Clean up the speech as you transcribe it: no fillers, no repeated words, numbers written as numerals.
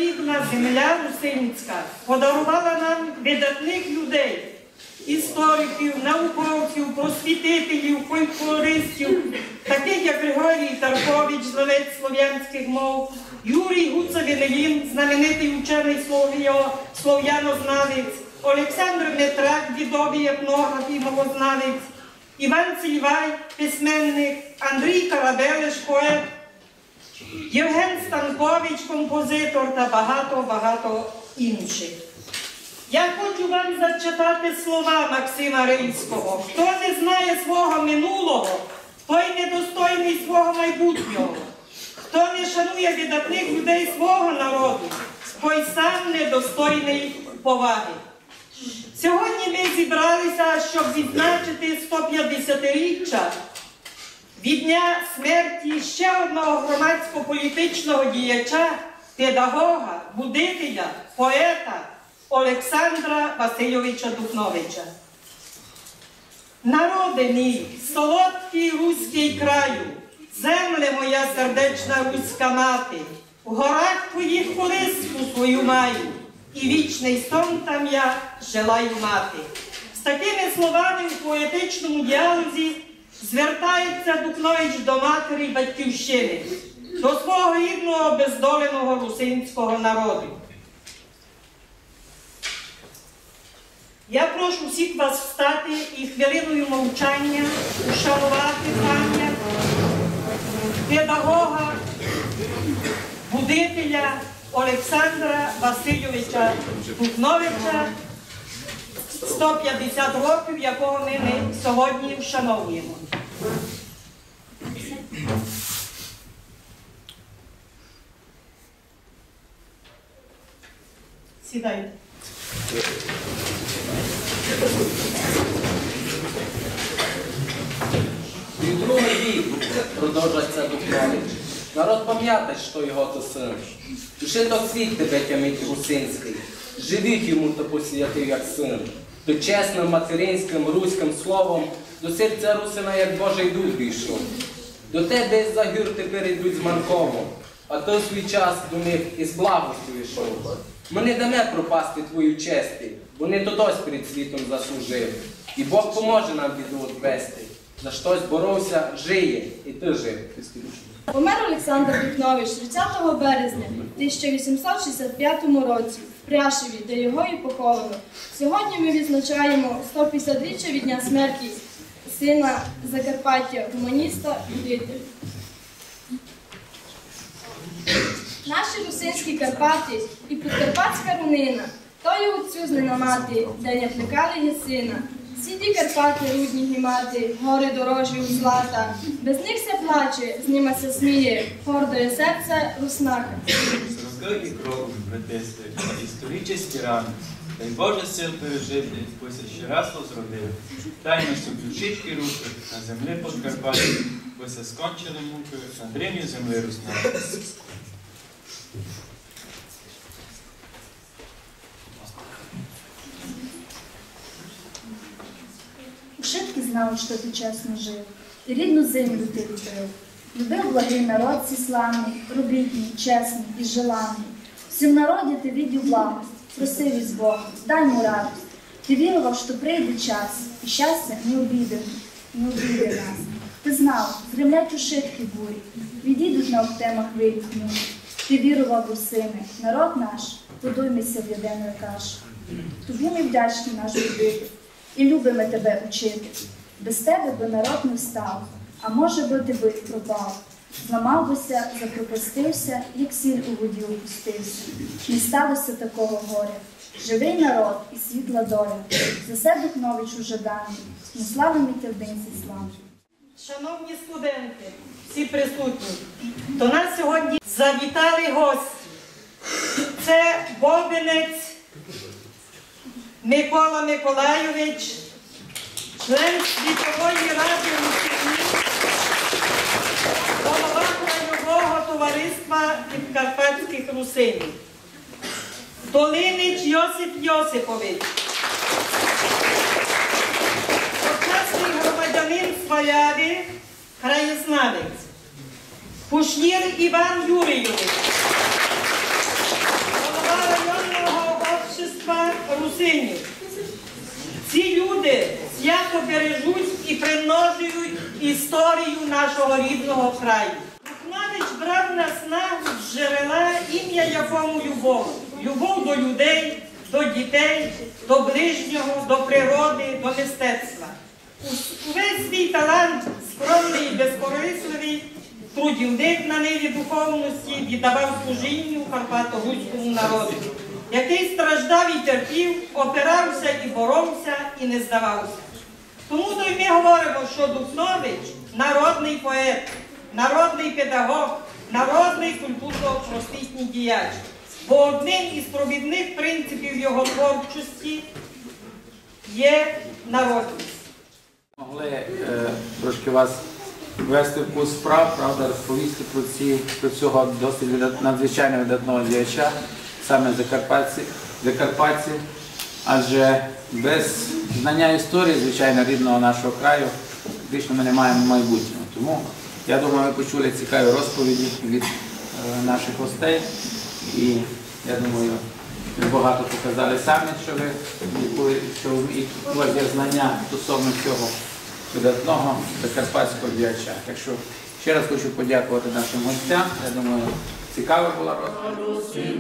рідна земля русинська подарувала нам видатних людей, істориків, науковців, просвітителів, фольклористів, таких як Григорій Таркович, знавець слов'янських мов, Юрій Гуца-Венелін, знаменитий учений слов'янознавець, Олександр Метрак, відомий етнограф і мовознавець, Іван Цільвай, письменник, Андрій Карабелеш, поет, Євген Станкович, композитор та багато-багато інших. Я хочу вам зачитати слова Максима Рильського. Хто не знає свого минулого, той недостойний свого майбутнього. Хто не шанує видатних людей свого народу, той сам недостойний поваги. Сьогодні ми зібралися, щоб відзначити 150-річчя від дня смерті ще одного громадсько-політичного діяча, педагога, будителя, поета Олександра Васильовича Духновича. Народи мій, солодкий руський краю, земле моя сердечна руська мати, в горах твоїх колиску свою маю, і вічний сон там я желаю мати. З такими словами в поетичному діалозі звертається Духнович до матері батьківщини, до свого рідного обездоленого русинського народу. Я прошу всіх вас встати і хвилиною мовчання ушанувати пам'ять педагога, будителя Олександра Васильовича Духновича, 150 років, якого ми сьогодні вшановуємо. Сідайте. І другий вік, продовжується Духнович. Народ пам'ятає, що його то син. Уже то світ тебе тямить русинський. Живіть йому то посвятив, як син. То чесним материнським руським словом до серця русина, як Божий дух війшов. До тебе із-за гір тепер йдуть з манковом, а то свій час до них із благостю йшов. Ми не дамо пропасти твою честі, бо не то дось перед світом заслужив. І Бог поможе нам біду відвести. За щось боровся, жиє, і ти жив. Помер Олександр Духнович 30 березня 1865 році в Пряшеві, де його і поховано. Сьогодні ми відзначаємо 150-річчя від дня смерті сина Закарпаття, гуманіста і будителя. Наші русинські Карпати і Підкарпатська рунина, то є отцюзнена мати, де не плекали є сина. Сіді Карпати, рудні гімати, гори дорожі у злата. Без них ся плаче, з ними се сміє, гордоє серце руснака. З кроком, братисти, історичні рани, дай Боже сил пережити, пусть ще раз возродив. Тайно ключички руки, на землі Подкарпаття, пусть скончили муки, на древній землі руснака. Ушитки знав, що ти чесно жив, і рідну землю ти любив. Любив благий народ сій славний, робітній, чесний і желаний. Всім народі ти віддів благость, просив із Бога, дай йому радость. Ти вірував, що прийде час, і щастя не обійде нас. Ти знав, згремлять ушитки бурі, відійдуть на октемах вилітні. Ти вірував, русини, народ наш, подуймися в єдиної каші. Тобі ми вдячні наш любити. І любимо тебе учити. Без тебе би народ не встав, а може би ти би пропав. Зламав бися, запропастився, як сіль у воді опустився. Не сталося такого горя. Живий народ і світла доля. За це Духнович уже даний, не славимо ти в день зі слави. Шановні студенти, всі присутні, до нас сьогодні завітали гості. Це бобинець Микола Миколайович, член Світової ради русинів, голова краєвого товариства підкарпатських русинів. Долинич Йосип Йосипович, почесний громадянин Сваляви, краєзнавець. Кушнір Іван Юрійович, русинів. Ці люди свято бережуть і примножують історію нашого рідного краю. Духнович брав нас з джерела, ім'я якому любов. Любов до людей, до дітей, до ближнього, до природи, до мистецтва. Увесь свій талант, скромний і безкорисливий, трудівник на ниві духовності, віддавав служінню карпато-руському народу, який страждав і терпів, опирався і боровся, і не здавався. Тому то й ми говоримо, що Духнович – народний поет, народний педагог, народний культурно-просвітній діяч. Бо одним із провідних принципів його творчості є народність. Могли трошки вас ввести в курс справ, правда, розповісти про цього досить надзвичайно видатного діяча, саме закарпатці, адже без знання історії, звичайно, рідного нашого краю, фактично ми не маємо майбутнього. Тому, я думаю, ви почули цікаві розповіді від наших гостей, і я думаю, ви багато показали самі, що у вас є знання стосовно цього видатного закарпатського діяча. Так що ще раз хочу подякувати нашим гостям. Я думаю, цікава була розповідь.